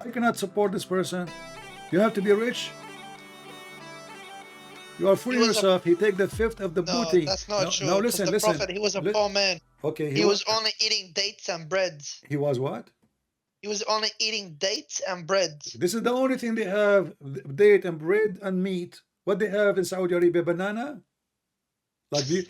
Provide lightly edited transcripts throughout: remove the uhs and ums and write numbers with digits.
I cannot support this person. You have to be rich. You are He fooling was a yourself. He take the fifth of the no, booty. that's not Now true. Because listen, the listen. prophet, he was a poor man. Okay, He was only eating dates and breads. he was what? He was only eating dates and breads. This is the only thing they have: date and bread and meat. What they have in Saudi Arabia? Banana. Like, do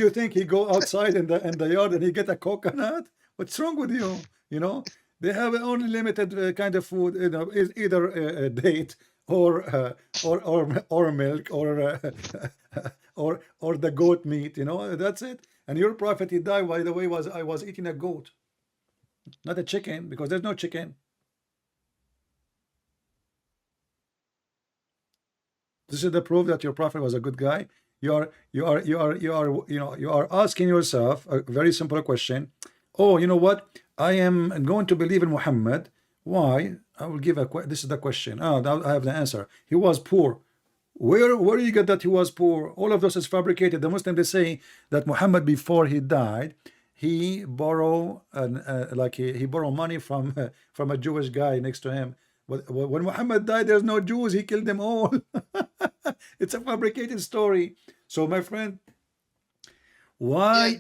you think he go outside in the yard and he get a coconut? What's wrong with you? You know, they have only limited kind of food. You know, is either a date or milk or the goat meat. You know, that's it. And your prophet, he died, by the way, I was eating a goat, not a chicken, because there's no chicken. This is the proof that your prophet was a good guy. You are asking yourself a very simple question. Oh, you know what? I am going to believe in Muhammad. Why? I will give this is the question. Oh, now I have the answer. He was poor. Where do you get that he was poor? All of this is fabricated. The Muslims, they say that Muhammad, before he died, he borrowed he borrowed money from from a Jewish guy next to him. When Muhammad died, there's no Jews. He killed them all. It's a fabricated story. So, my friend, why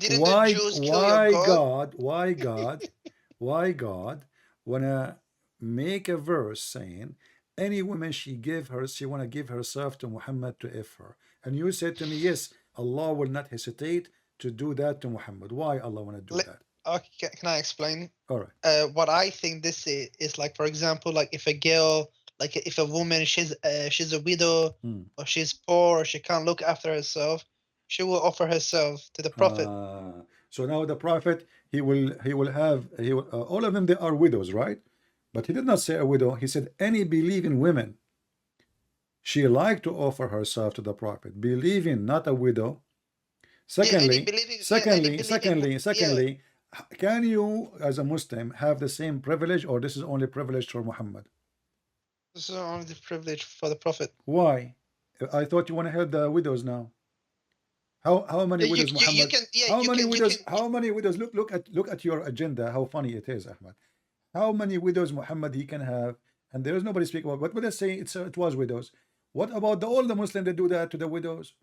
God wanna make a verse saying any woman she wanna give herself to Muhammad to if her? And you said to me, yes, Allah will not hesitate to do that to Muhammad. Why Allah wanna do that? Okay, can I explain? All right. What I think this is like, for example, like if a girl, like if a woman, she's a widow, or she's poor, or she can't look after herself, she will offer herself to the prophet. So now the prophet, he will have all of them, they are widows, right? But he did not say a widow. He said any believing women, she like to offer herself to the prophet. Believing, not a widow. Secondly, can you as a Muslim have the same privilege, or this is only privilege for Muhammad? This is only the privilege for the prophet. Why? I thought you want to help the widows now. How many widows Muhammad? How many widows? Look at your agenda. How funny it is, Ahmad. How many widows Muhammad he can have? And there is nobody speak about. What would I say? It was widows. What about all the Muslims that do that to the widows?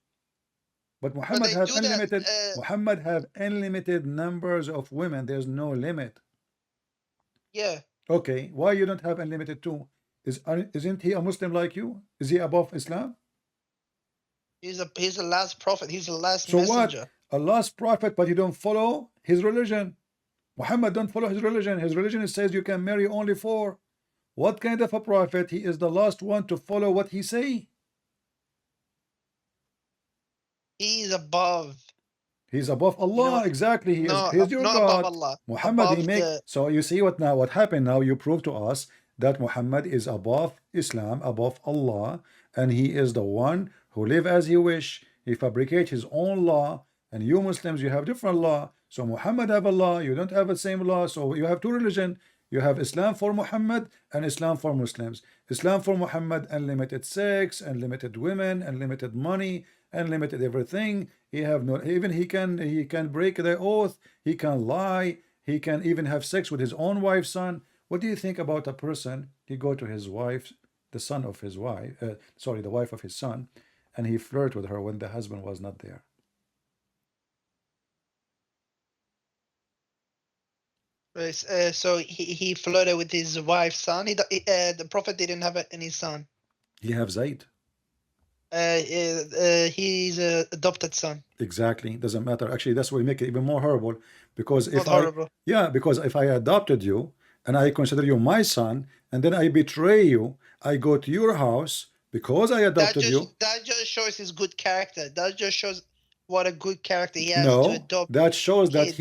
But Muhammad have unlimited. Muhammad have unlimited numbers of women. There's no limit. Yeah. Okay. Why you don't have unlimited too? Isn't he a Muslim like you? Is he above Islam? He's the last prophet. He's the last messenger. What? A last prophet, but you don't follow his religion. Muhammad don't follow his religion. His religion says you can marry only 4. What kind of a prophet? He is the last one to follow what he say. He's above. He's above Allah. Exactly. He's your God. Above Allah. Muhammad, so you see what happened now? You prove to us that Muhammad is above Islam, above Allah, and he is the one who live as he wish. He fabricate his own law, and you Muslims, you have different law. So Muhammad have a law, you don't have the same law. So you have 2 religions. You have Islam for Muhammad and Islam for Muslims. Islam for Muhammad, unlimited sex, unlimited women, unlimited money, unlimited everything. He have no, even he can break the oath, he can lie, he can even have sex with his own wife's son. What do you think about a person? He go to his wife, the son of his wife, the wife of his son, and he flirt with her when the husband was not there. So he flirted with his wife's son. The prophet didn't have any son. He have Zayd. He's an adopted son. Exactly. Doesn't matter. Actually, that's what make it even more horrible. Because if because if I adopted you and I consider you my son, and then I betray you, I go to your house because I adopted you. That just shows his good character. That just shows what a good character he has to adopt. That shows that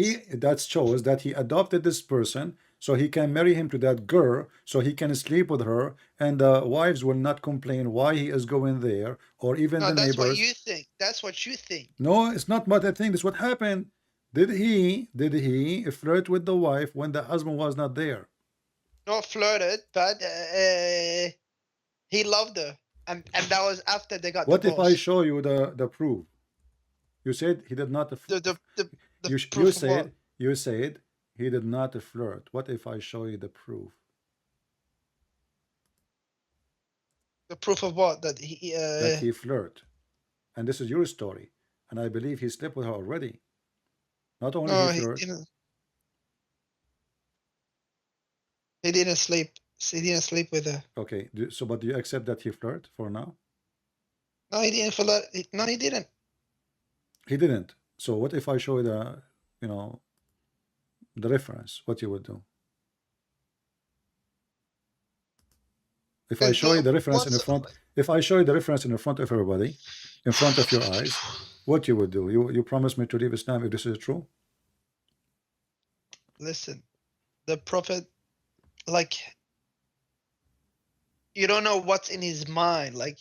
he adopted this person, so he can marry him to that girl, so he can sleep with her, and the wives will not complain why he is going there, or even the neighbors. That's what you think. That's what you think. No, it's not what I think. That's what happened. Did he flirt with the wife when the husband was not there? Not flirted, but he loved her, and that was after they got divorced. What if I show you the proof? You said he did not. You said he did not flirt. What if I show you the proof? The proof of what? That he flirt. And this is your story. And I believe he slept with her already. Not only no, he flirt. He didn't sleep. He didn't sleep with her. Okay, but do you accept that he flirt for now? No, he didn't flirt. No, he didn't. He didn't. So what if I show you the, the reference? What you would do? If I show you the reference in the front, if I show you the reference in the front of everybody, in front of your eyes, what you would do? You promise me to leave Islam if this is true? Listen, the Prophet, like, you don't know what's in his mind. Like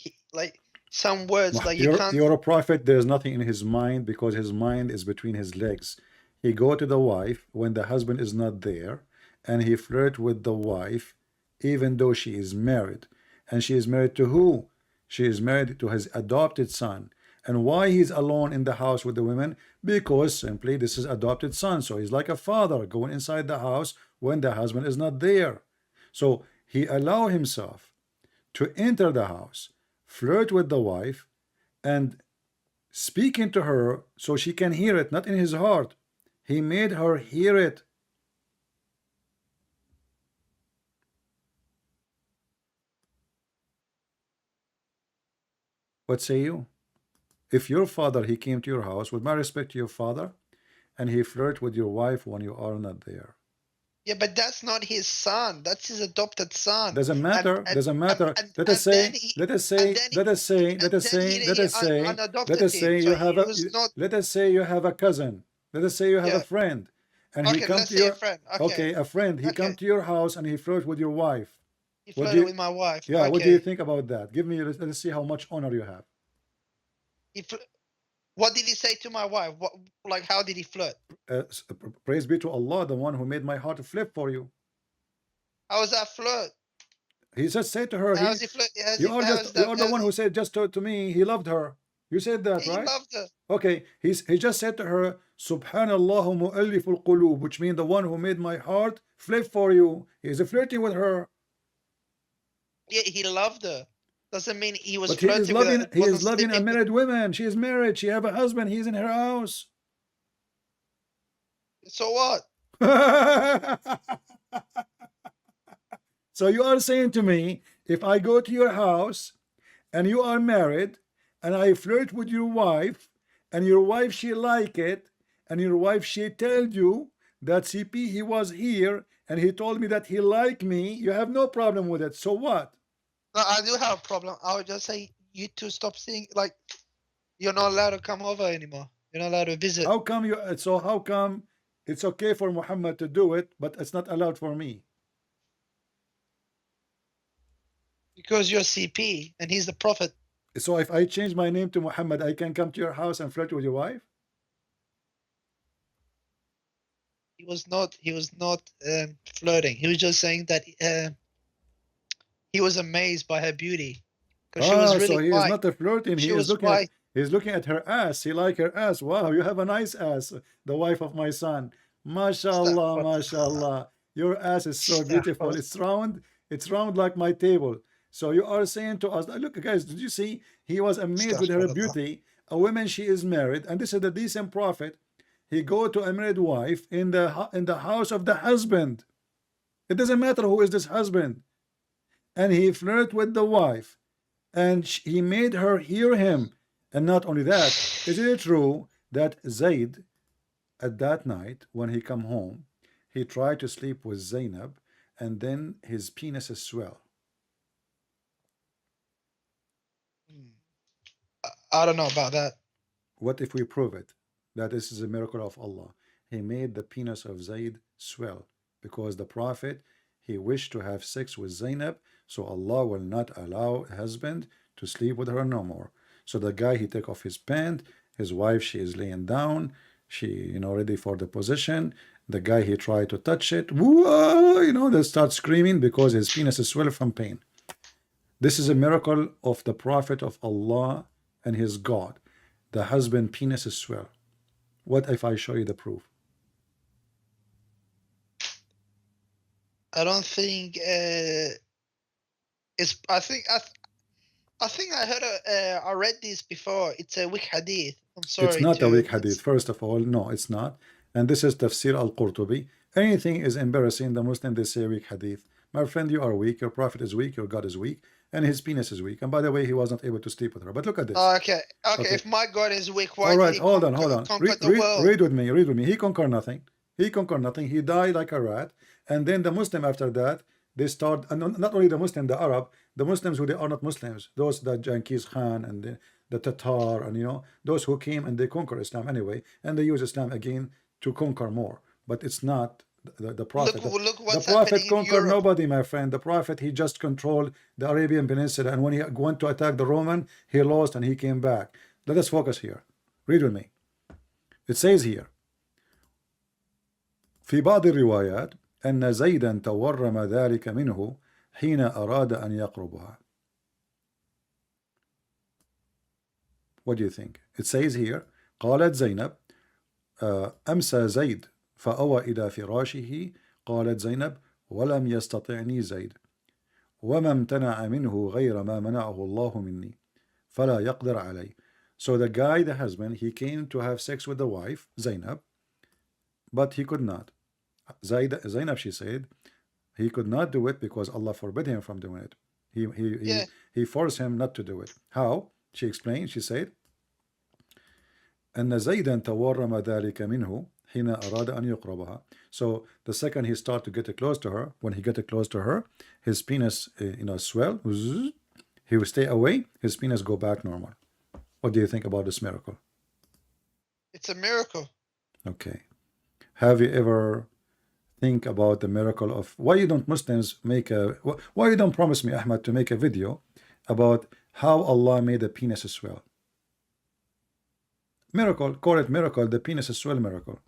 some words, like you can't. You're a prophet. There's nothing in his mind because his mind is between his legs. He go to the wife when the husband is not there, and he flirt with the wife, even though she is married. And she is married to who? She is married to his adopted son. And why he's alone in the house with the women? Because simply this is adopted son. So he's like a father going inside the house when the husband is not there. So he allow himself to enter the house, flirt with the wife, and speaking to her so she can hear it, not in his heart. He made her hear it. What say you? If your father, he came to your house, with my respect to your father, and he flirt with your wife when you are not there. Yeah, but that's not his son. That's his adopted son. Doesn't matter. Doesn't matter. Let us say you have a cousin. Let us say you have a friend, and he comes to your a friend. He come to your house and he flirts with your wife. He flirted with my wife. Yeah. What do you think about that? Give me. Let's see how much honor you have. What did he say to my wife? What, like, how did he flirt? Praise be to Allah, the one who made my heart flip for you. How was that flirt? He just said to her, how's he flirt? You are the one who said just to me he loved her. You said that, right? He loved her. Okay, he just said to her, Subhanallah mu'alliful qulub, which means the one who made my heart flip for you. He's flirting with her. Yeah, he loved her. Doesn't mean he was flirting with her. He is loving a married woman. She is married. She have a husband. He's in her house. So what? So you are saying to me, if I go to your house and you are married and I flirt with your wife and your wife she like it and your wife she told you that CP he was here and he told me that he liked me, you have no problem with it. So what? No, I do have a problem. I would just say you two stop seeing, like, you're not allowed to come over anymore. You're not allowed to visit. How come how come it's okay for Muhammad to do it, but it's not allowed for me? Because you're CP and he's the prophet. So if I change my name to Muhammad, I can come to your house and flirt with your wife? He was not flirting. He was just saying that he was amazed by her beauty. She was really so he is not flirting. He's looking at her ass. He like her ass. Wow, you have a nice ass, the wife of my son. MashaAllah, MashaAllah. Your ass is so beautiful. It's round like my table. So you are saying to us, look guys, did you see? He was amazed with her beauty. A woman, she is married, and this is the decent prophet. He go to a married wife in the house of the husband. It doesn't matter who is this husband. And he flirt with the wife, and he made her hear him. And not only that, is it true that Zayd at that night when he come home, he tried to sleep with Zainab, and then his penis is swell? I don't know about that. What if we prove it? That this is a miracle of Allah. He made the penis of Zayd swell because the prophet, he wished to have sex with Zainab, so Allah will not allow a husband to sleep with her no more. So the guy, he take off his pant, his wife, she is laying down, she, ready for the position. The guy, he tried to touch it. Whoa, they start screaming because his penis is swell from pain. This is a miracle of the prophet of Allah and his God. The husband penis is swell. What if I show you the proof? I don't think I think I think I heard. I read this before. It's a weak hadith. I'm It's sorry not a to. weak hadith. First of all, no, it's not. And this is Tafsir al-Qurtubi. Anything is embarrassing, the Muslim, they say weak hadith. My friend, you are weak, your prophet is weak, your God is weak, and his penis is weak. And by the way, he was not able to sleep with her. But look at this. Okay. Okay. If my God is weak, why All did right, he hold on. conquer the world? Read with me, read with me. He conquered nothing. He conquered nothing. He died like a rat. And then the Muslim after that, they start, and not only the Muslim, the Arab, the Muslims who they are not Muslims, those the Genghis Khan and the Tatar, and you know, those who came and they conquer Islam anyway, and they use Islam again to conquer more. But it's not the Prophet. Look The what's Prophet happening in conquered Europe. nobody, my friend. The Prophet, he just controlled the Arabian Peninsula, and when he went to attack the Roman, he lost and he came back. Let us focus here. Read with me. It says here في بعض الروايات أن زيدا تورم ذلك منه حين أراد أن يقربها. What do you think? It says here قالت زينب أمسى زيد فأوى إلى فراشه قالت زينب ولم يستطعني زيد وما امتنع منه غير ما منعه الله مني فلا يقدر علي. So the guy, the husband, he came to have sex with the wife, Zainab, but he could not. Zainab, she said, he could not do it because Allah forbid him from doing it. He forced him not to do it. How? She explained, she said, أن زيدا تورم ذلك منه حين أراد أن يقربها. So the second he started to get close to her, when he get close to her, his penis, swell. He will stay away. His penis go back normal. What do you think about this miracle? It's a miracle. Okay. Have you ever think about the miracle of why you don't Muslims make a why you don't promise me, Ahmad, to make a video about how Allah made the penis swell? Miracle, call it miracle, the penis swell miracle.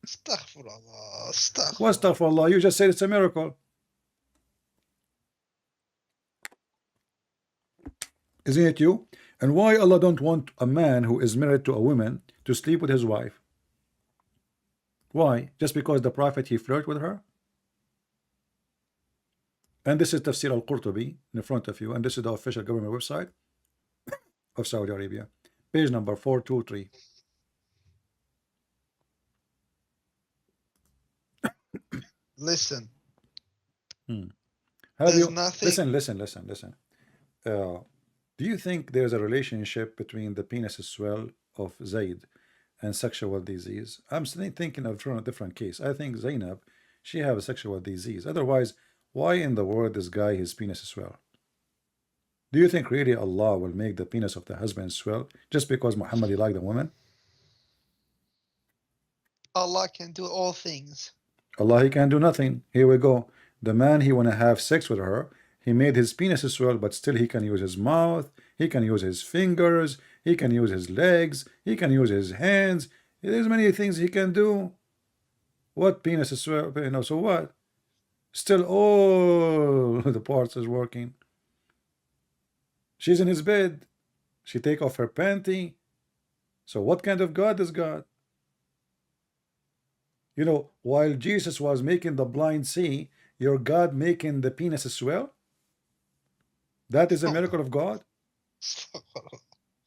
Astaghfirullah. What astaghfirullah? You just said it's a miracle. Isn't it you? And why Allah don't want a man who is married to a woman to sleep with his wife? Why? Just because the Prophet, he flirt with her? And this is Tafsir al-Qurtubi in front of you, and this is the official government website of Saudi Arabia. Page number 423. Listen. Listen. Do you think there's a relationship between the penis swell of Zayd and sexual disease? I'm thinking of a different case. I think Zainab, she have a sexual disease. Otherwise, why in the world this guy, his penis swell? Do you think really Allah will make the penis of the husband swell just because Muhammad liked the woman? Allah can do all things. Allah, he can do nothing. Here we go. The man, he want to have sex with her. He made his penis swell, but still he can use his mouth. He can use his fingers. He can use his legs. He can use his hands. There's many things he can do. What penis swell? So what? Still all the parts is working. She's in his bed. She take off her panty. So what kind of God is God? While Jesus was making the blind see, your God making the penis swell? That is a miracle of God?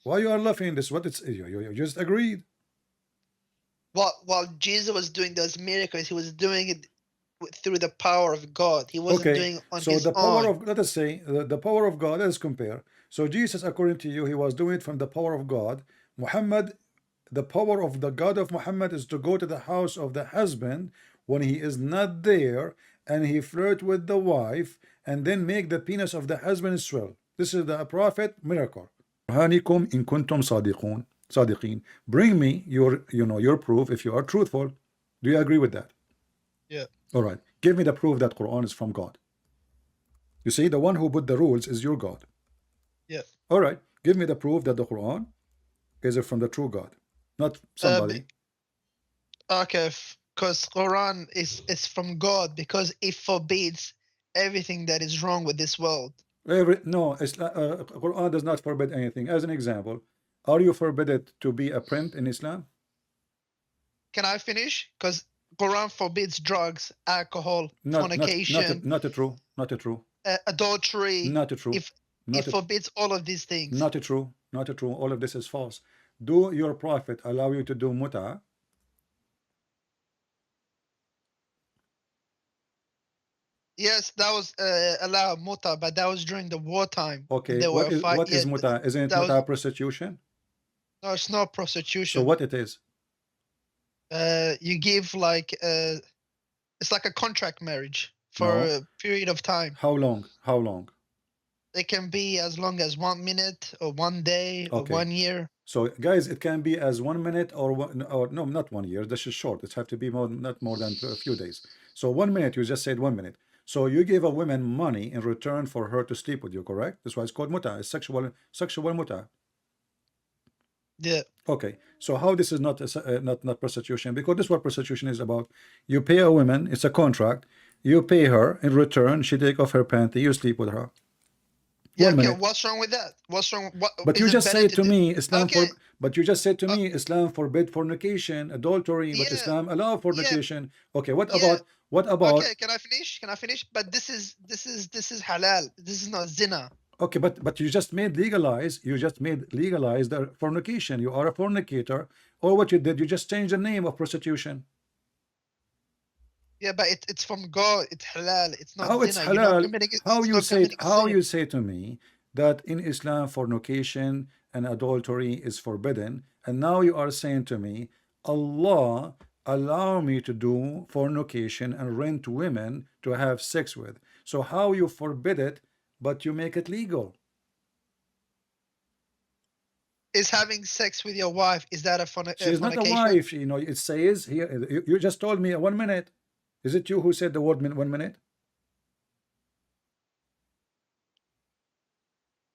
Why you are laughing this? What it's you just agreed. While Jesus was doing those miracles, he was doing it through the power of God. He wasn't doing it on his own. So the power of, let us say, the power of God, let's compare. So Jesus, according to you, he was doing it from the power of God. Muhammad, the power of the God of Muhammad is to go to the house of the husband when he is not there, and he flirt with the wife, and then make the penis of the husband swell. This is the prophet miracle. برهانكم إن كنتم صادقين. Bring me your proof if you are truthful. Do you agree with that? Yeah. All right. Give me the proof that Quran is from God. You see, the one who put the rules is your God. Yeah. All right. Give me the proof that the Quran is from the true God, not somebody. Okay, because Quran is from God because it forbids everything that is wrong with this world. Quran does not forbid anything. As an example, are you forbidden to be a prince in Islam? Can I finish? Because Quran forbids drugs, alcohol, fornication. Not true. Adultery. Not true. Not It forbids all of these things. not true. Not true. All of this is false. Do your prophet allow you to do muta? Yes, that was allowed muta, but that was during the wartime. Okay, There were fight. what is Yeah, muta? Isn't it that was muta prostitution? no, it's not So prostitution. what it is? You give like it's like a contract marriage for No. a period of time. How long? How long? It can be as long as 1 minute or 1 day or Okay. 1 year. So guys, it can be as 1 minute or no, not 1 year. This is short. It have to be not more than a few days. So 1 minute, you just said 1 minute. So you give a woman money in return for her to sleep with you, correct? That's why it's called muta. It's sexual muta. Yeah. Okay. So how this is not not prostitution? Because this is what prostitution is about. You pay a woman. It's a contract. You pay her in return. She take off her panty. You sleep with her. Yeah, 1 okay, minute. what's wrong with that? What's wrong? What, But you is it just better said to do- me Islam Okay. but you just said to me Islam forbid fornication, adultery, but Yeah, Islam allow fornication. Okay, what yeah. about Okay, can I finish? Can I finish? But this is halal. This is not zina. okay, but you just made legalize the fornication. You are a fornicator, or what you did, you just changed the name of prostitution. Yeah, but it's from God. It's halal. It's not How zina. it's You're not halal? committing it. How It's you not say committing a sin. you say to me that in Islam fornication and adultery is forbidden, and now you are saying to me Allah allow me to do fornication and rent women to have sex with. So how you forbid it but you make it legal? Is having sex with your wife, is that a She is not a fornication? wife. You know, it says here, you just told me 1 minute. Is it you who said the word 1 minute?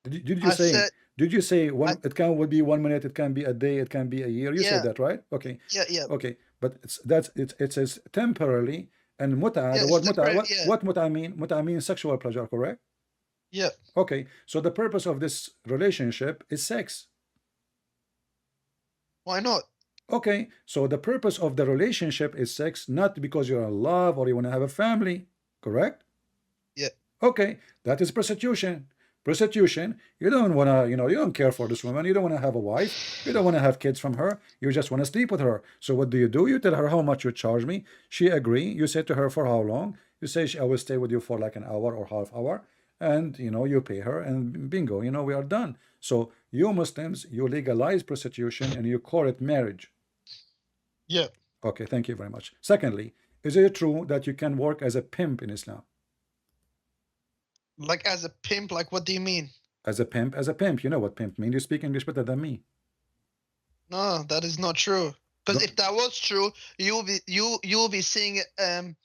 Did you I say said, did you say one? I, It can would be 1 minute. It can be a day. It can be a year. You said yeah, that, right? Okay, yeah. okay. But it says temporarily and muta. Yeah, The it's word muta. temporary. Yeah, What muta mean? Muta means sexual pleasure, correct? yeah. Okay. So the purpose of this relationship is sex. Why not? Okay. So the purpose of the relationship is sex, not because you're in love or you want to have a family, correct? Yeah. Okay. That is prostitution. Prostitution, you don't want to, you know, you don't care for this woman. You don't want to have a wife. You don't want to have kids from her. You just want to sleep with her. So what do? You tell her how much you charge me. She agree. You say to her for how long. You say I will stay with you for like an hour or half hour. And, you know, you pay her and bingo, you know, we are done. So you Muslims, you legalize prostitution and you call it marriage. Yeah. Okay, thank you very much. Secondly, is it true that you can work as a pimp in Islam? Like as a pimp, like what do you mean? As a pimp, you know what pimp means. You speak English better than me. No, that is not true. Because if that was true, you'll be seeing it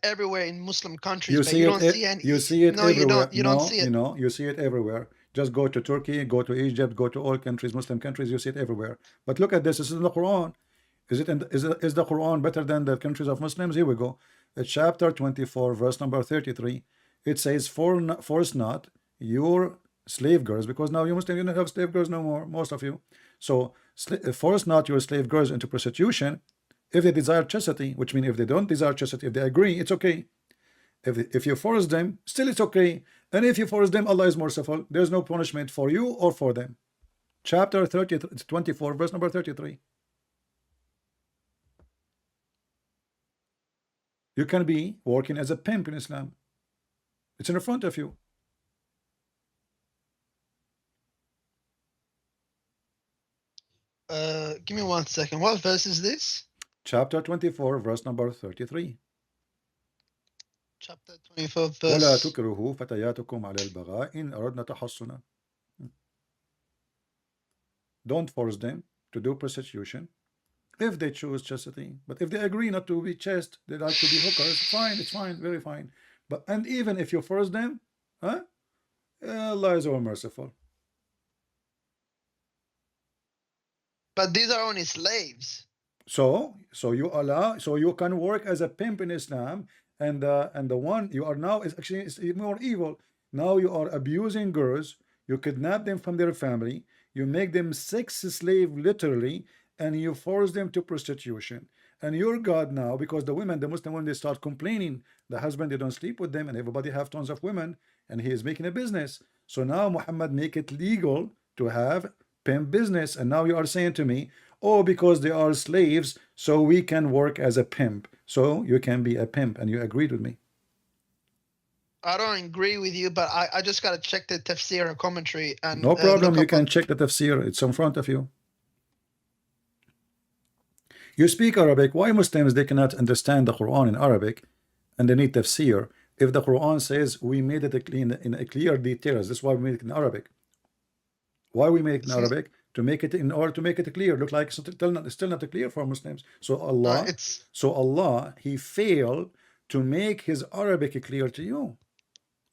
everywhere in Muslim countries, You but see you it, don't see any. you see it No, you everywhere. don't. You don't see it. No, you see it everywhere. Just go to Turkey, go to Egypt, go to all countries, Muslim countries. You see it everywhere. But look at this. This is in the Quran. Is the Quran better than the countries of Muslims? Here we go. Chapter 24, verse number 33. It says, "Force not your slave girls," because now you Muslims, you don't have slave girls no more, most of you. So force not your slave girls into prostitution if they desire chastity, which means if they don't desire chastity, if they agree, it's okay. If you force them, still it's okay. And if you force them, Allah is merciful. There's no punishment for you or for them. Chapter 24, verse number 33. You can be working as a pimp in Islam. It's in front of you. Give me 1 second. What verse is this? Chapter 24, verse number 33. Chapter 24, ولا verse. تكرهوا فتياتكم على البغاء إن أردنا تحصنا. Don't force them to do prostitution if they choose chastity. But if they agree not to be chaste, they like to be hookers, fine, it's fine, very fine. And even if you force them, Allah is all merciful. But these are only slaves. So you can work as a pimp in Islam, and the one you are now is more evil. Now you are abusing girls, you kidnap them from their family, you make them sex slave literally, and you force them to prostitution. And your God now, because the Muslim women, they start complaining, the husband, they don't sleep with them, and everybody have tons of women, and he is making a business. So now Muhammad make it legal to have pimp business. And now you are saying to me, oh, because they are slaves, so we can work as a pimp. So you can be a pimp, and you agreed with me. I don't agree with you, but I just gotta check the tafsir and commentary and No problem. look You up can on. check the tafsir. It's in front of you. You speak Arabic. Why Muslims they cannot understand the Quran in Arabic and they need tafsir? If the Quran says we made it in a clear details, that's why we made it in Arabic. Why we make it in It's not, Arabic? To make it in order to make it clear. Look like it's still not clear for Muslims. So it's Allah, He failed to make His Arabic clear to you.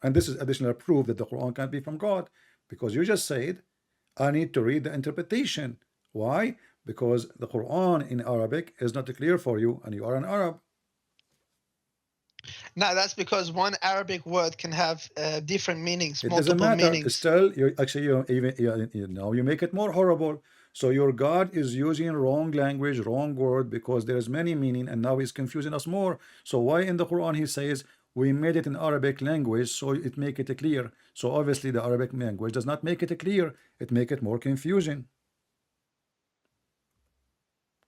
And this is additional proof that the Quran can't be from God, because you just said I need to read the interpretation. Why? Because the Quran in Arabic is not clear for you, and you are an Arab. no. That's because one Arabic word can have different meanings, It doesn't multiple matter. meanings. Still, you actually now you make it more horrible. So your God is using wrong language, wrong word, because there is many meaning, and now He's confusing us more. So why in the Quran He says we made it in Arabic language, so it make it clear? So obviously the Arabic language does not make it clear; it make it more confusing.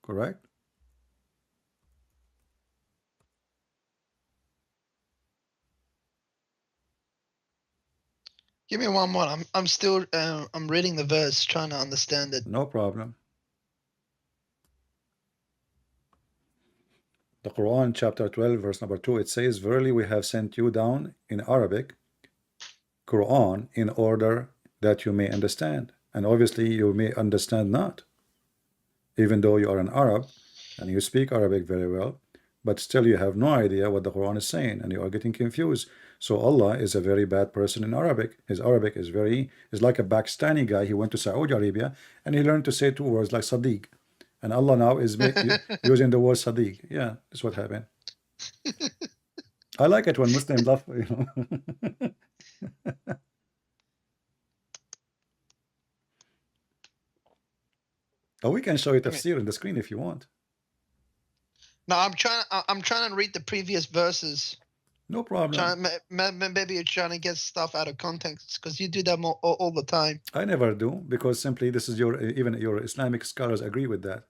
Correct? Give me one more. I'm still I'm reading the verse, trying to understand it. No problem. The Quran, chapter 12, verse number 2, it says, verily we have sent you down in Arabic, Quran, in order that you may understand. And obviously you may understand not, even though you are an Arab and you speak Arabic very well, but still you have no idea what the Quran is saying, and you are getting confused. So Allah is a very bad person in Arabic. His Arabic is like a Pakistani guy. He went to Saudi Arabia and he learned to say two words like Sadiq. And Allah now is using the word Sadiq. Yeah, that's what happened. I like it when Muslims laugh, you know. Oh, we can show you tafsir in the screen if you want. No, I'm trying to read the previous verses. No problem. Maybe you're trying to get stuff out of context, because you do that all the time. I never do, because simply this is even your Islamic scholars agree with that.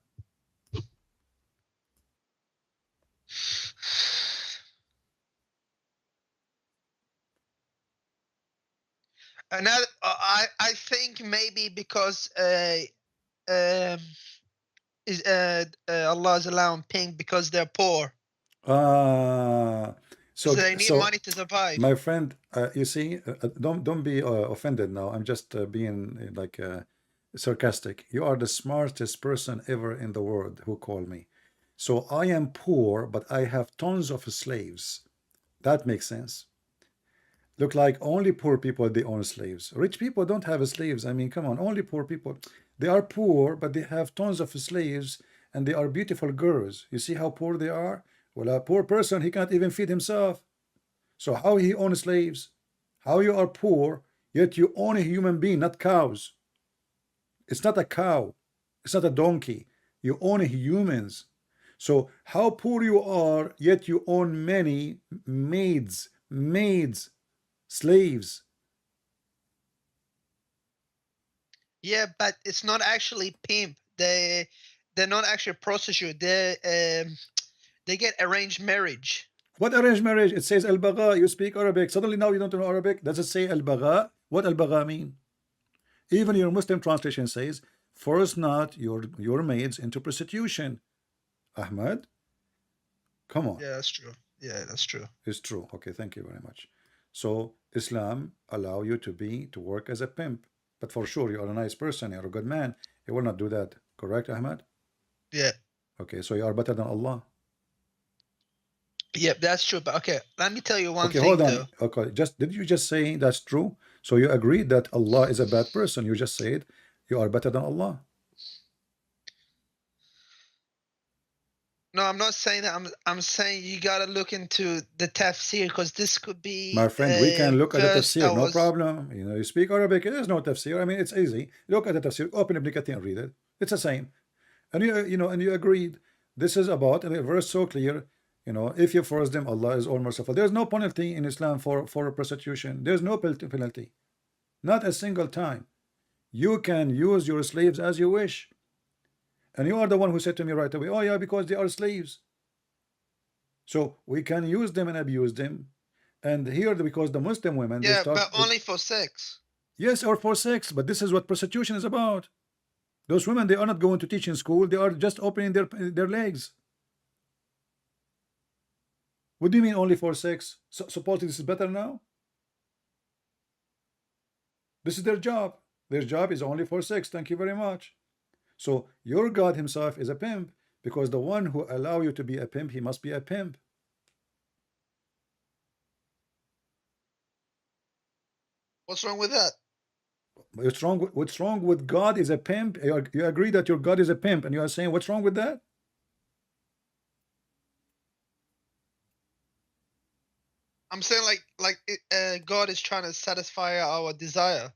Another, I think maybe because Allah is allowing pink because they're poor. So they need money to survive. My friend, you see, don't be offended now. I'm just being like sarcastic. You are the smartest person ever in the world who called me. So I am poor, but I have tons of slaves. That makes sense. Look like only poor people, they own slaves. Rich people don't have slaves. I mean, come on, only poor people. They are poor, but they have tons of slaves, and they are beautiful girls. You see how poor they are? Well, a poor person, he can't even feed himself. So how he owns slaves? How you are poor, yet you own a human being, not cows. It's not a cow. It's not a donkey. You own humans. So how poor you are, yet you own many maids, slaves. Yeah, but it's not actually pimp. They're not actually prostitute. They get arranged marriage. What arranged marriage? It says al-bagha. You speak Arabic. Suddenly now you don't know Arabic. Does it say al-bagha? What al-bagha mean? Even your Muslim translation says, force not your maids into prostitution. Ahmad, come on. Yeah, that's true. Yeah, that's true. It's true. Okay, thank you very much. So Islam allow you to work as a pimp, but for sure you are a nice person, you're a good man. You will not do that. Correct, Ahmad? Yeah. Okay, so you are better than Allah. Yep, that's true. But okay, let me tell you one thing. Hold on. Though. Okay, did you just say that's true? So you agreed that Allah is a bad person. You just said you are better than Allah. No, I'm not saying that. I'm saying you gotta look into the tafsir, because this could be. My friend, we can look at the tafsir, no problem. You know, you speak Arabic, there's no tafsir. I mean, it's easy. Look at the tafsir, open Ibn Kathir and read it. It's the same. And you agreed. This is about, and the verse so clear, if you force them, Allah is all merciful. There's no penalty in Islam for prostitution. There's no penalty. Not a single time. You can use your slaves as you wish. And you are the one who said to me right away, oh yeah, because they are slaves. So we can use them and abuse them. And here, because the Muslim women, they Yeah, start. but only for sex. Yes, or for sex. But this is what prostitution is about. Those women, they are not going to teach in school. They are just opening their legs. What do you mean only for sex? So, supposedly this is better now? This is their job. Their job is only for sex. Thank you very much. So your God himself is a pimp, because the one who allow you to be a pimp, he must be a pimp. What's wrong with that? What's wrong with God is a pimp? You agree that your God is a pimp, and you are saying what's wrong with that? I'm saying God is trying to satisfy our desire.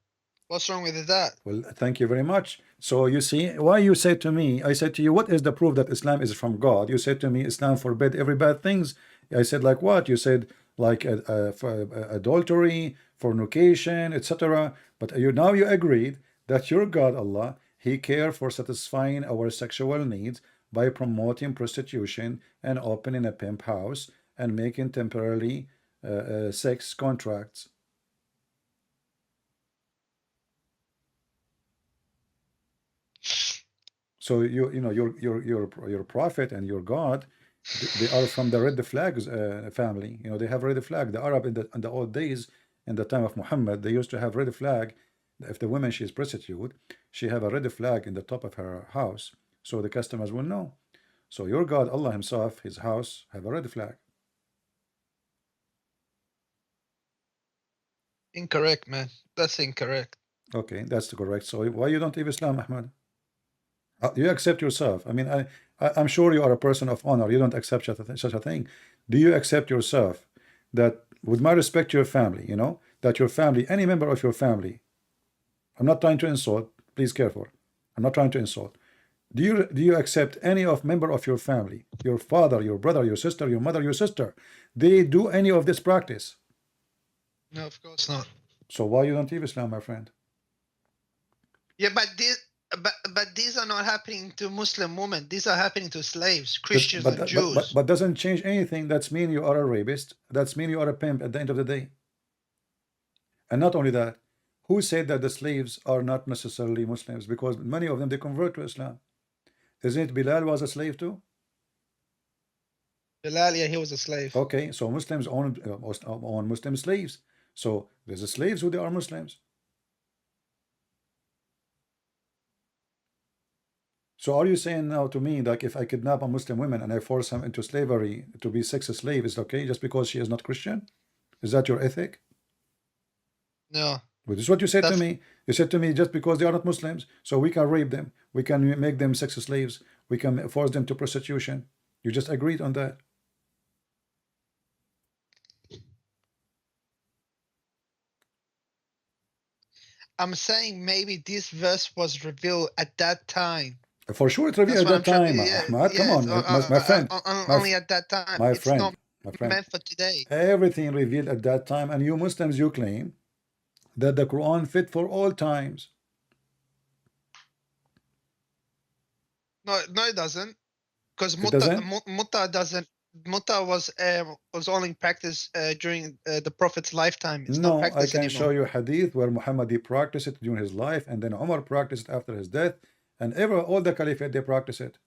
What's wrong with that? Well, thank you very much. So you see why you said to me, I said to you, what is the proof that Islam is from God? You said to me, Islam forbid every bad things. I said, like what? You said like adultery, fornication, etc. But now you agreed that your God, Allah, he cares for satisfying our sexual needs by promoting prostitution and opening a pimp house and making temporarily sex contracts. So you know your prophet and your God, they are from the red flags family. You know, they have red flag. The Arab in the old days, in the time of Muhammad, they used to have red flag. If the woman, she is prostitute, she have a red flag in the top of her house, so the customers will know. So your God, Allah himself, his house have a red flag. Incorrect, man. That's incorrect. Okay, that's correct. So why you don't leave Islam, Ahmad? You accept yourself. I mean, I'm sure you are a person of honor. You don't accept such a thing. Do you accept yourself that, with my respect to your family, you know, that your family, any member of your family, I'm not trying to insult, please careful. I'm not trying to insult. Do you accept any member of your family, your father, your brother, your sister, your mother, your sister, they do any of this practice? No, of course not. So why you don't leave Islam, my friend? Yeah, but these are not happening to Muslim women. These are happening to slaves, Christians, and Jews. But doesn't change anything. That's mean you are a rapist. That's mean you are a pimp at the end of the day. And not only that, who said that the slaves are not necessarily Muslims? Because many of them, they convert to Islam. Isn't it Bilal was a slave too? Bilal, yeah, he was a slave. Okay, so Muslims own Muslim slaves. So there's the slaves who they are Muslims. So are you saying now to me that if I kidnap a Muslim woman and I force him into slavery to be sex slave, is okay just because she is not Christian? Is that your ethic? No. Well, this is what you said to me. You said to me, just because they are not Muslims, so we can rape them, we can make them sex slaves, we can force them to prostitution. You just agreed on that. I'm saying maybe this verse was revealed at that time. For sure, it's revealed at that time, Ahmad. Come on, my friend. Only at that time. My it's friend, not meant for today. Everything revealed at that time, and you Muslims, you claim that the Quran fit for all times. No, it doesn't. Because Mutta doesn't. Mutta was only practiced during the Prophet's lifetime. It's no, not I can anymore. show you hadith where Muhammad, he practiced it during his life, and then Umar practiced it after his death, and all the caliphate, they practice it.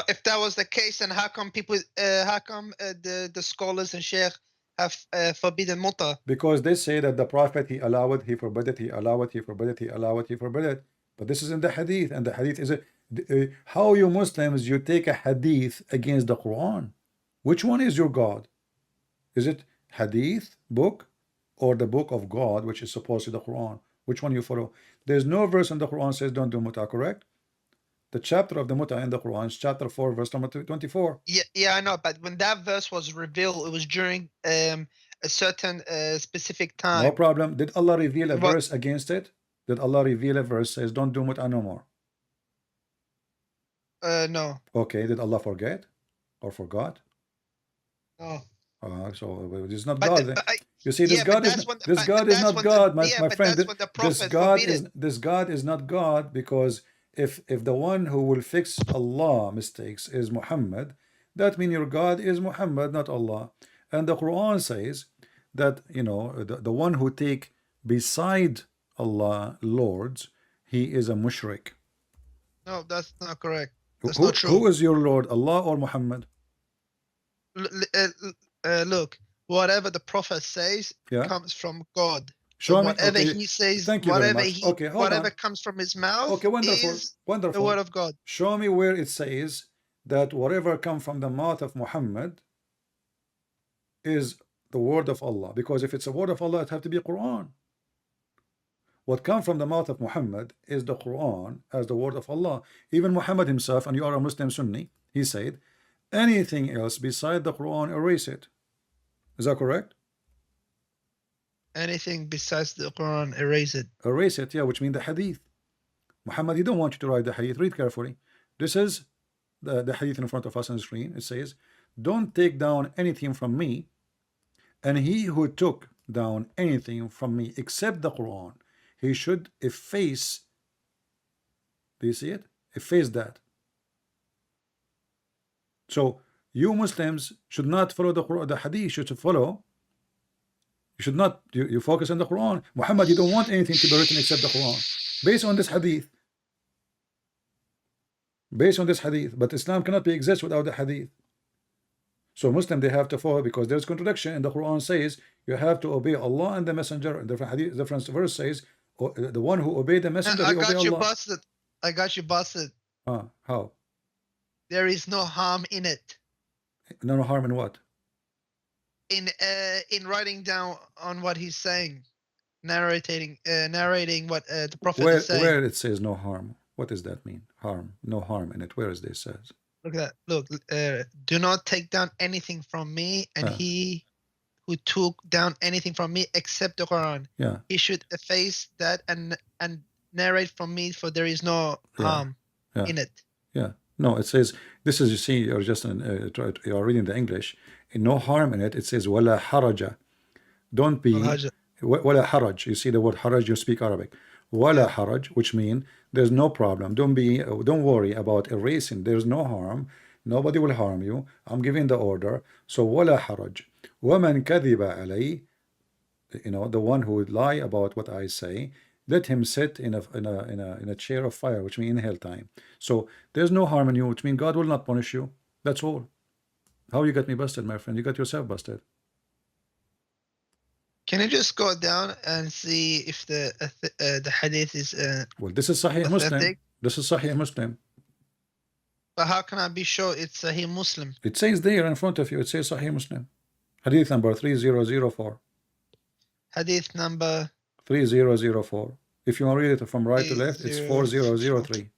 If that was the case, then how come the scholars and sheikh have forbidden Mutta? Because they say that the Prophet, he allowed it, he forbid it, he allowed it, he forbid it, he allowed it, he forbid it. But this is in the hadith, and the hadith is how you Muslims, you take a hadith against the Quran. Which one is your God? Is it hadith book or the book of God, which is supposed to be the Quran? Which one you follow? There's no verse in the Quran says don't do muta, correct? The chapter of the muta in the Quran is chapter 4, verse number 24. Yeah, I know. But when that verse was revealed, it was during a certain specific time. No problem. Did Allah reveal a verse against it? Did Allah reveal a verse says don't do muta no more? No. Okay. Did Allah forget or forgot? No. So it's not God. You see, this Yeah, but God is that's when this but God is that's not when the God, yeah, my but friend. that's when the This prophet God forbid is it. not God, because if the one who will fix Allah mistakes is Muhammad, that means your God is Muhammad, not Allah. And the Quran says that, you know, the one who take beside Allah lords, he is a mushrik. No, that's not correct. Who, That's not who true. who is your Lord, Allah or Muhammad? Look, whatever the prophet says Yeah. comes from God. So Show me. whatever Okay. he says, Thank you very much. Okay, hold whatever on. comes from his mouth Okay, wonderful. is the Wonderful. word of God. Show me where it says that whatever comes from the mouth of Muhammad is the word of Allah. Because if it's a word of Allah, it have to be Quran. What comes from the mouth of Muhammad is the Quran as the word of Allah. Even Muhammad himself, and you are a Muslim Sunni, he said, anything else beside the Quran, erase it. Is that correct? Anything besides the Quran, erase it. Erase it, yeah, which means the hadith. Muhammad, he don't want you to write the hadith. Read carefully. This is the hadith in front of us on the screen. It says, don't take down anything from me, and he who took down anything from me except the Quran, he should efface. Do you see it? Efface that. So you Muslims should not follow the Quran, the hadith. You should follow. You should not. You focus on the Quran. Muhammad, you don't want anything to be written except the Quran, based on this hadith. Based on this hadith, but Islam cannot be exist without the hadith. So Muslim, they have to follow, because there's contradiction in the Quran. Says you have to obey Allah and the Messenger. Different hadith, different verse says, the one who obey the Messenger, I he obey got you Allah. busted. I got you busted. How? There is no harm in it. No harm in what? In writing down on what he's saying, narrating what the prophet is saying. Where it says no harm, what does that mean? Harm, no harm in it. Where is this says? Look at that. Look, do not take down anything from me, and he who took down anything from me except the Quran, yeah, he should efface that and narrate from me, for there is no harm in it. Yeah. No, it says, this is, you see, you're just you're reading the English. No harm in it. It says wala haraja. Don't be wala haraj. You see the word haraj, you speak Arabic. Wala haraj, which means there's no problem. Don't worry about erasing. There's no harm. Nobody will harm you. I'm giving the order. So wala haraj. وَمَنْ كَذِبَ عَلَيْهِ, you know, the one who would lie about what I say, let him sit in a chair of fire, which means in hell time. So there's no harm in you, which means God will not punish you. That's all. How you got me busted, my friend? You got yourself busted. Can you just go down and see if the hadith is well, this is Sahih Muslim. This is Sahih Muslim. But how can I be sure it's Sahih Muslim? It says there in front of you. It says Sahih Muslim. Hadith number 3004. Hadith number 3004. If you want to read it from right to left, it's 4003.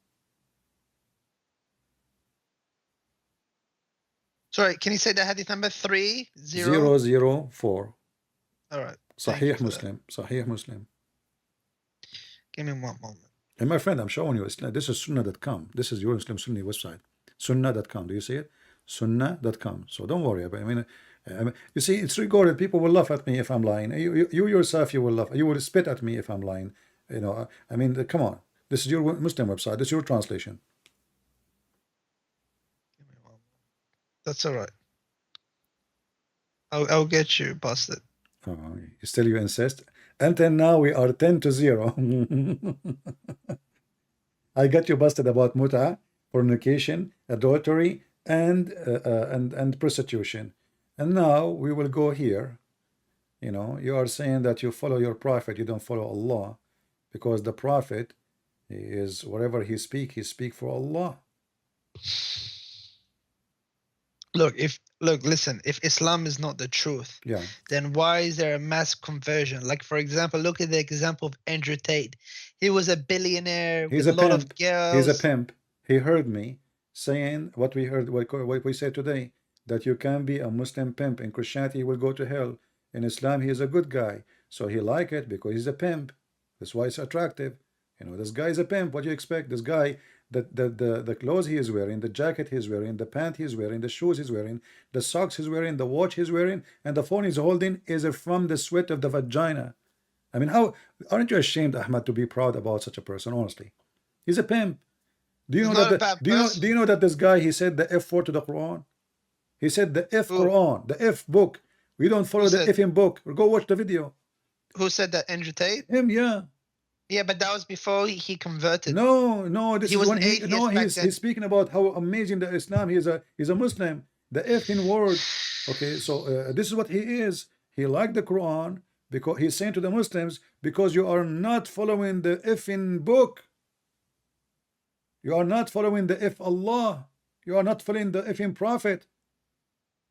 Sorry, can you say the hadith number 3004? All right. Sahih Muslim. Sahih Muslim. Give me one moment. And my friend, I'm showing you. This is sunnah.com. This is your Muslim Sunni website. Sunnah.com. Do you see it? Sunnah.com. So don't worry about it. I mean, you see, it's recorded. People will laugh at me if I'm lying. You yourself, you will laugh. You will spit at me if I'm lying. You know, I mean, come on. This is your Muslim website. This is your translation. That's all right. I'll get you busted. Oh, still you insist? Until now we are 10-0. I got you busted about muta, fornication, adultery, and prostitution. And now we will go here. You know, you are saying that you follow your prophet, you don't follow Allah, because the prophet is, whatever he speak for Allah. Listen, if Islam is not the truth, then why is there a mass conversion? Like, for example, look at the example of Andrew Tate. He was a billionaire with a lot of girls. He's a pimp. He heard me saying what we heard, what we said today, that you can be a Muslim pimp. In Christianity, he will go to hell. In Islam, he is a good guy. So he like it because he's a pimp. That's why it's attractive. You know, this guy is a pimp. What do you expect? This guy the clothes he is wearing, the jacket he's wearing, the pant he's wearing, the shoes he's wearing, the socks he's wearing, the watch he's wearing, and the phone he's holding is from the sweat of the vagina. I mean, how aren't you ashamed, Ahmad, to be proud about such a person? Honestly, he's a pimp. Do you He's know not a that? bad Do you know? person. Do you know that this guy, he said the F word to the Quran? He said the F Who? Quran, the F book. We don't follow Who the said? F in book. Go watch the video. Who said that? Andrew Tate? Him, yeah. Yeah, but that was before he converted. No, this He is was when an he atheist back then. he's speaking about how amazing the Islam. He's a Muslim. The F in word. Okay, so this is what he is. He liked the Quran because he's saying to the Muslims, because you are not following the F in book. You are not following the F Allah. You are not following the F in Prophet.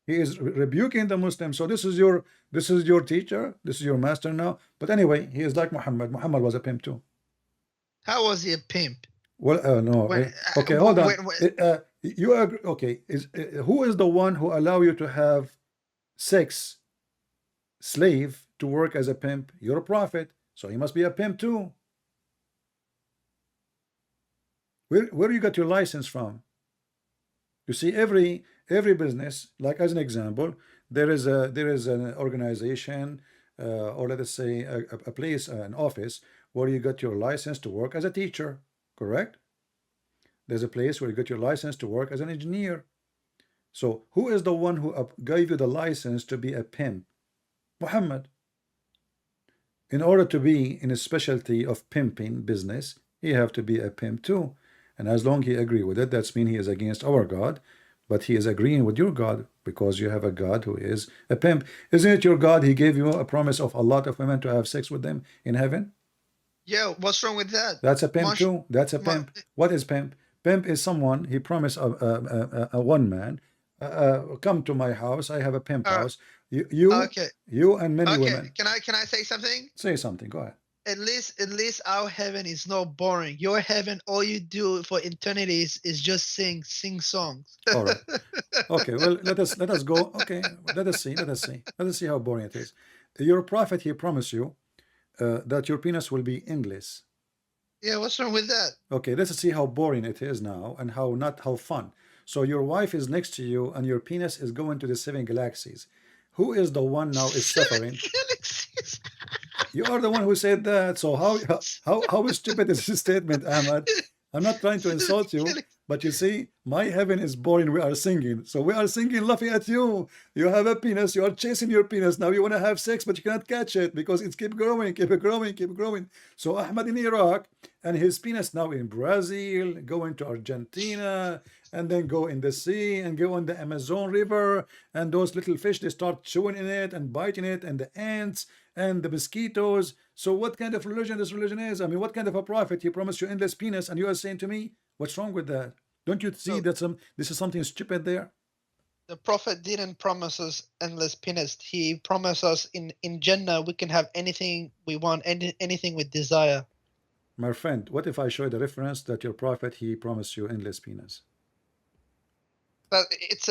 He is rebuking the Muslims. So this is your teacher. This is your master now. But anyway, he is like Muhammad. Muhammad was a pimp too. How was he a pimp? Well, no. When, Okay, hold on. when- You agree? Okay, who is the one who allow you to have sex slave to work as a pimp? You're a prophet, so he must be a pimp too. Where do you got your license from? You see, every business, like as an example, there is an organization, or let us say a place, an office where you got your license to work as a teacher, correct? There's a place where you get your license to work as an engineer. So who is the one who gave you the license to be a pimp? Muhammad. In order to be in a specialty of pimping business, he have to be a pimp too. And as long he agree with it, that's mean he is against our God, but he is agreeing with your God, because you have a God who is a pimp. Isn't it your God? He gave you a promise of a lot of women to have sex with them in heaven. Yeah, what's wrong with that? That's a pimp too. That's a pimp. What is pimp? Pimp is someone, he promised a one man, come to my house, I have a pimp house. You and many women. Can I say something? Say something, go ahead. At least our heaven is not boring. Your heaven, all you do for eternity is just sing songs. All right. Okay, well, let us go. Okay, let us see how boring it is. Your prophet, he promised you that your penis will be endless. Yeah, what's wrong with that? Okay, let's see how boring it is now, and how fun. So your wife is next to you and your penis is going to the 7 galaxies. Who is the one now is suffering? Galaxies. You are the one who said that. So how stupid is this statement, Ahmad? I'm not trying to insult you, but you see, my heaven is boring. We are singing. So we are singing, laughing at you. You have a penis. You are chasing your penis. Now you want to have sex, but you cannot catch it because it's keep growing, keep growing, keep growing. So Ahmad in Iraq and his penis now in Brazil, going to Argentina, and then go in the sea and go on the Amazon River. And those little fish, they start chewing in it and biting it, and the ants and the mosquitoes. So what kind of religion this religion is? I mean, what kind of a prophet? He promised you endless penis, and you are saying to me, what's wrong with that? Don't you see that this is something stupid there? The prophet didn't promise us endless penis. He promised us in Jannah we can have anything we want, anything with desire. My friend, what if I show you the reference that your prophet, he promised you endless penis? But it's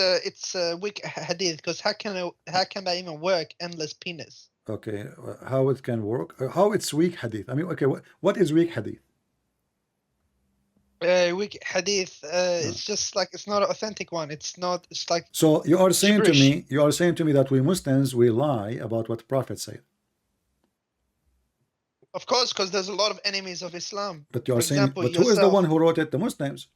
a weak hadith, because how can that even work? Endless penis. Okay, how it can work? How it's weak hadith? I mean, okay, what is weak hadith? Weak hadith. It's just like it's not an authentic one. It's not. It's like. So you are saying gibberish. to me, that we Muslims, we lie about what the Prophet said. Of course, because there's a lot of enemies of Islam. But you are For saying, example, but who is the one who wrote it? The Muslims.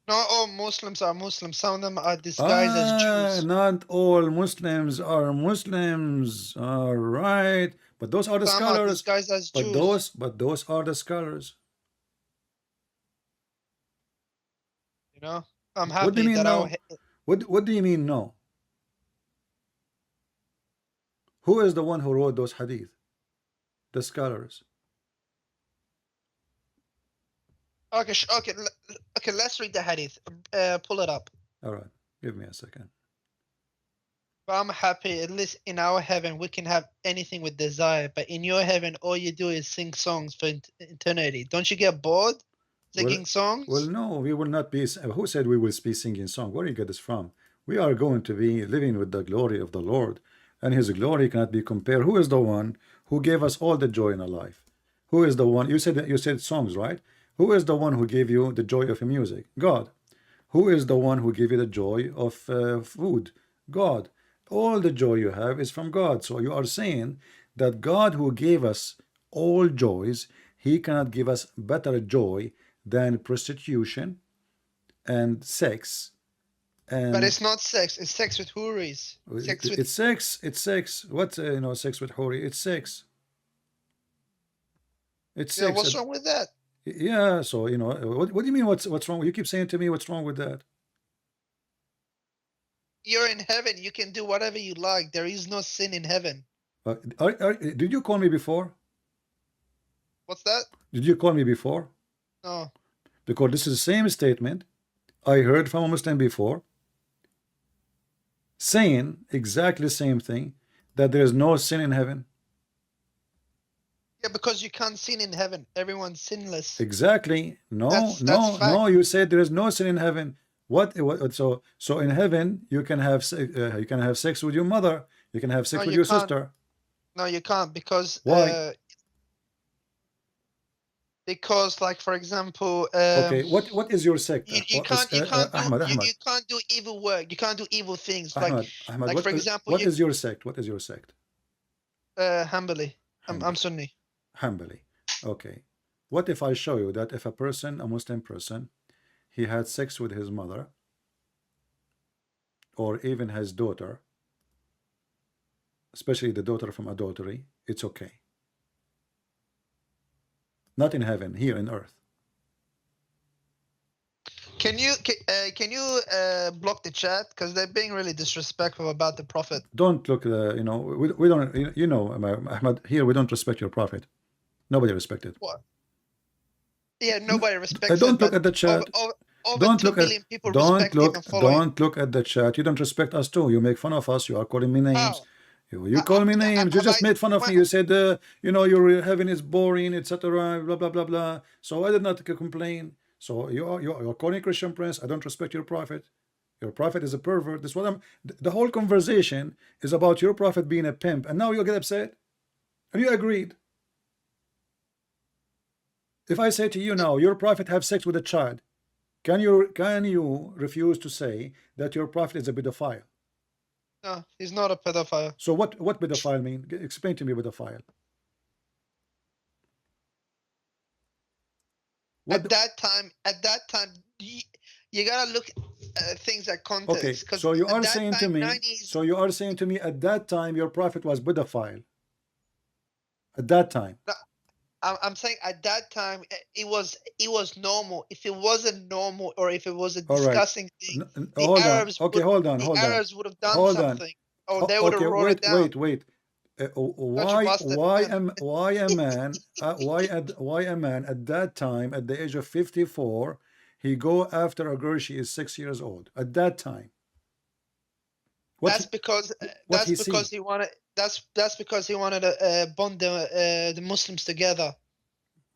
Not all Muslims are Muslims. Some of them are disguised as Jews. Not all Muslims are Muslims. All right, but those are the Some scholars. are disguised as Jews. But those are the scholars. You know, I'm happy What do you mean that no? What do you mean no? Who is the one who wrote those hadith? The scholars. Okay, let's read the hadith. Pull it up. All right, give me a second. But I'm happy, at least in our heaven, we can have anything with desire. But in your heaven, all you do is sing songs for eternity. Don't you get bored singing songs? Well, no, we will not be. Who said we will be singing songs? Where do you get this from? We are going to be living with the glory of the Lord, and His glory cannot be compared. Who is the one who gave us all the joy in our life? Who is the one? You said songs, right? Who is the one who gave you the joy of music? God. Who is the one who gave you the joy of food? God. All the joy you have is from God. So you are saying that God who gave us all joys, he cannot give us better joy than prostitution and sex. And But it's not sex. It's sex with houris. Sex with. it's sex. It's sex. What sex with houri? It's sex. It's Yeah, sex. what's wrong with that? Yeah. So what do you mean? What's wrong? You keep saying to me, what's wrong with that? You're in heaven. You can do whatever you like. There is no sin in heaven. Did you call me before? What's that? Did you call me before? No. Because this is the same statement I heard from a Muslim before, saying exactly the same thing, that there is no sin in heaven. Yeah, because you can't sin in heaven. Everyone's sinless. Exactly. No, That's no, fact. no. You said there is no sin in heaven. What? So in heaven you can have sex with your mother. You can have sex No, with you your can't. sister. No, you can't because Why? because like for example Okay. What is your sect? you can't Ahmad. you can't do evil work. You can't do evil things. Ahmad. Like for example what is your sect? What is your sect? Hanbali. I'm Hanbali. Sunni. Hanbali. Okay. What if I show you that if a Muslim person, he had sex with his mother or even his daughter, especially the daughter from adultery, it's okay. Not in heaven, here in earth. Can you block the chat because they're being really disrespectful about the prophet? Don't look we don't Ahmad, here we don't respect your prophet. Nobody respects it. What? Yeah, nobody respects Don't it. look at the chat. Over Don't 2 look billion at people don't respect him and follow him. don't look at the chat. You don't respect us too. You make fun of us. You are calling me names. How? You call me names. You just made fun of me. You said your heaven is boring, etc. Blah blah blah blah. So I did not complain. So you're calling Christian Prince. I don't respect your prophet. Your prophet is a pervert. That's what I'm. The whole conversation is about your prophet being a pimp, and now you get upset, and you agreed. If I say to you now, your prophet have sex with a child, can you refuse to say that your prophet is a pedophile? No, he's not a pedophile. So what pedophile mean? Explain to me pedophile. At that time, you gotta look at things at context. Okay, so you are saying to me, at that time your prophet was pedophile. At that time. I'm saying at that time it was normal. If it wasn't normal or if it was a disgusting thing, the Arabs would have done something. Or they would have wrote it down. Wait. Why a man at that time, at the age of 54, he go after a girl she is 6 years old at that time? That's because he wanted to bond the Muslims together.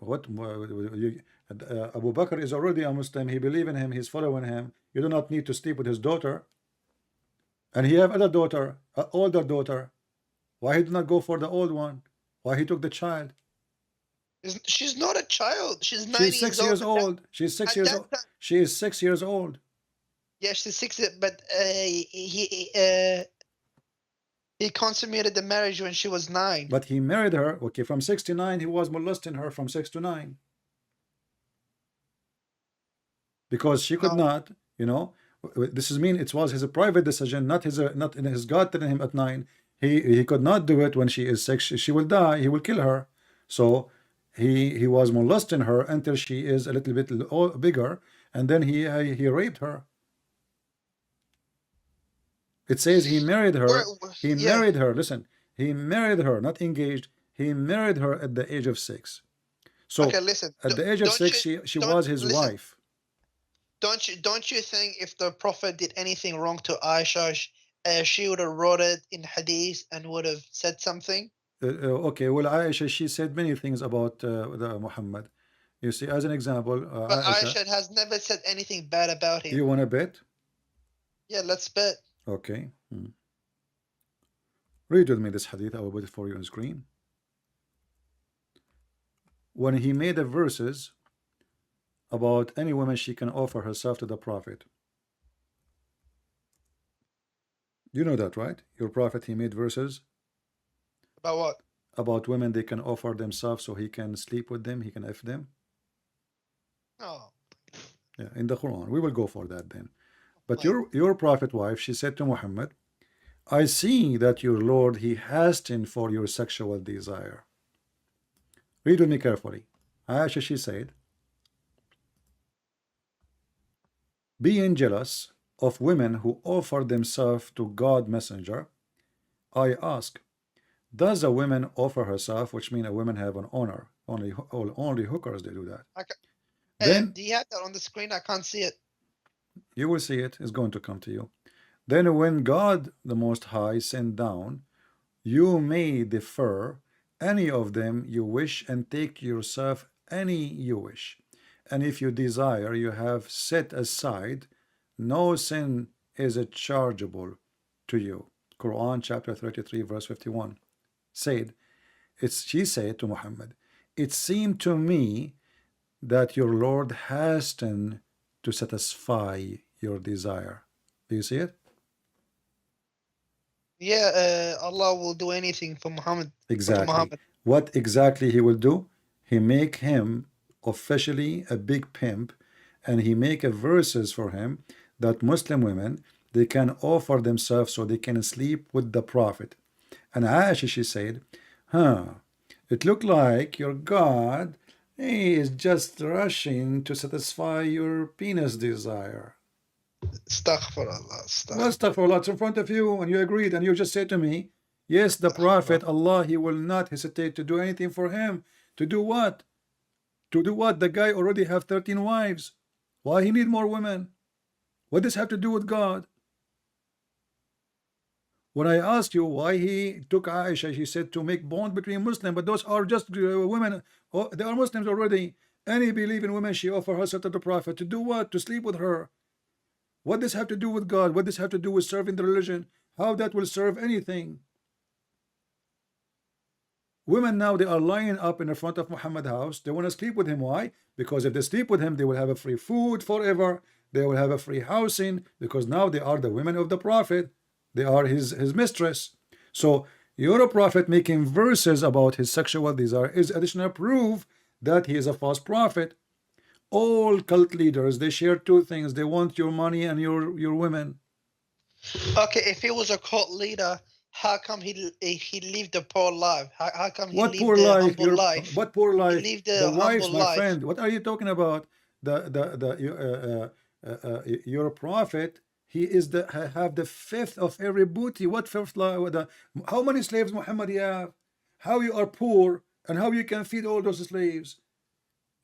Abu Bakr is already a Muslim. He believe in him. He's following him. You do not need to sleep with his daughter. And he have another daughter, an older daughter. Why he did not go for the old one? Why he took the child? She's not a child. She's 9 She's 6 years old. She's 6 years old. She is 6 years old. Yeah, she's 6. But he consummated the marriage when she was 9. But he married her. Okay, from 6 to 9, he was molesting her from 6 to 9. Because she could not, this is mean it was his private decision, not his God telling him at 9. He could not do it when she is 6. She will die. He will kill her. So he was molesting her until she is a little bit bigger, and then he raped her. It says he married her. He married her. Listen, he married her, not engaged. He married her at the age of 6. So okay, listen. At the age of 6, she was his wife. Don't you think if the Prophet did anything wrong to Aisha, she would have wrote it in hadith and would have said something? Okay, well, Aisha, she said many things about the Muhammad. You see, as an example, but Aisha has never said anything bad about him. You want to bet? Yeah, let's bet. Okay. Read with me this hadith. I will put it for you on screen. When he made the verses about any woman she can offer herself to the Prophet. You know that, right? Your Prophet, he made verses. About what? About women, they can offer themselves so he can sleep with them, he can F them. Oh. Yeah, in the Quran. We will go for that then. But your Prophet wife, she said to Muhammad, I see that your Lord, he hastened for your sexual desire. Read with me carefully. Aisha, she said, being jealous of women who offer themselves to God messenger, I ask, does a woman offer herself, which means a woman have an honor? Only hookers, they do that. Then, do you have that on the screen? I can't see it. You will see it. It's going to come to you. Then when God the Most High sent down, you may defer any of them you wish and take to yourself any you wish. And if you desire, you have set aside, no sin is chargeable to you. Quran chapter 33 verse 51 said, she said to Muhammad, it seemed to me that your Lord hastened to satisfy your desire. Do you see it? Yeah, Allah will do anything for Muhammad. Exactly. Muhammad. What exactly he will do? He make him officially a big pimp, and he make a verses for him that Muslim women, they can offer themselves so they can sleep with the Prophet. And Aisha, she said, it looked like your God, he is just rushing to satisfy your penis desire. Astaghfirullah. Astaghfirullah. It's in front of you, and you agreed, and you just said to me, yes, the Prophet, Allah, he will not hesitate to do anything for him. To do what? To do what? The guy already have 13 wives. Why he need more women? What does this have to do with God? When I asked you why he took Aisha, he said to make bond between Muslims, but those are just women. Oh, they are Muslims already. Any believing woman, she offer herself to the Prophet. To do what? To sleep with her. What does this have to do with God? What does this have to do with serving the religion? How that will serve anything? Women now, they are lying up in the front of Muhammad's house. They want to sleep with him. Why? Because if they sleep with him, they will have a free food forever. They will have a free housing, because now they are the women of the Prophet. They are his mistress. So your Prophet making verses about his sexual desire is additional proof that he is a false prophet. All cult leaders, they share two things. They want your money and your women. Okay, if he was a cult leader, how come he lived a poor life? How come he lived a humble life? What poor life? He lived the wives, my friend. What are you talking about? Your Prophet, he is have the fifth of every booty. What fifth? How many slaves Muhammad you have? How you are poor and how you can feed all those slaves?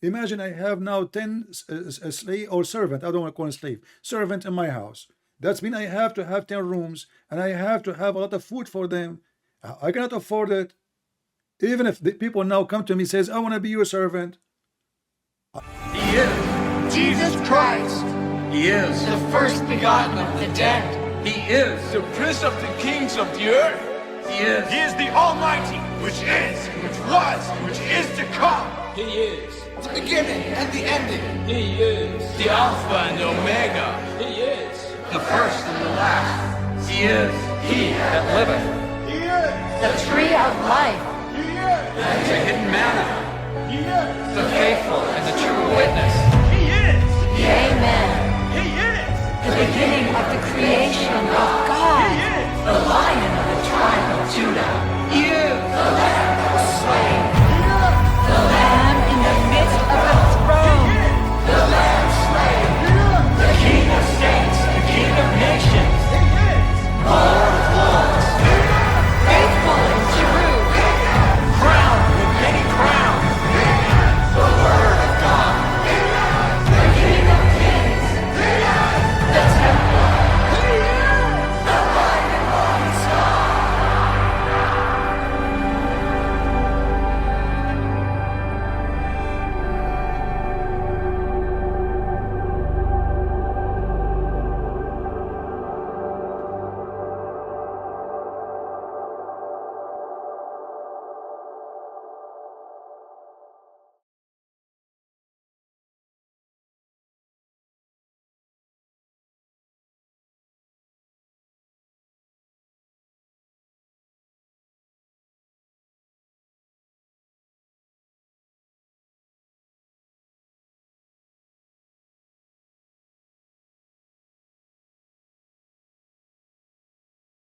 Imagine I have now 10 slave or servant. I don't want to call him slave. Servant in my house. That's mean I have to have 10 rooms and I have to have a lot of food for them. I cannot afford it. Even if the people now come to me says, I want to be your servant. He is Jesus Christ. He is the first begotten of the dead. He is the Prince of the kings of the earth. He is the Almighty, which is, which was, which is to come. He is the beginning and the ending. He is the Alpha and the Omega. He is the first and the last. He is he that liveth. He is the tree of life. He is the hidden manna. He is the faithful and the true witness. He is Amen. He is the beginning of the creation.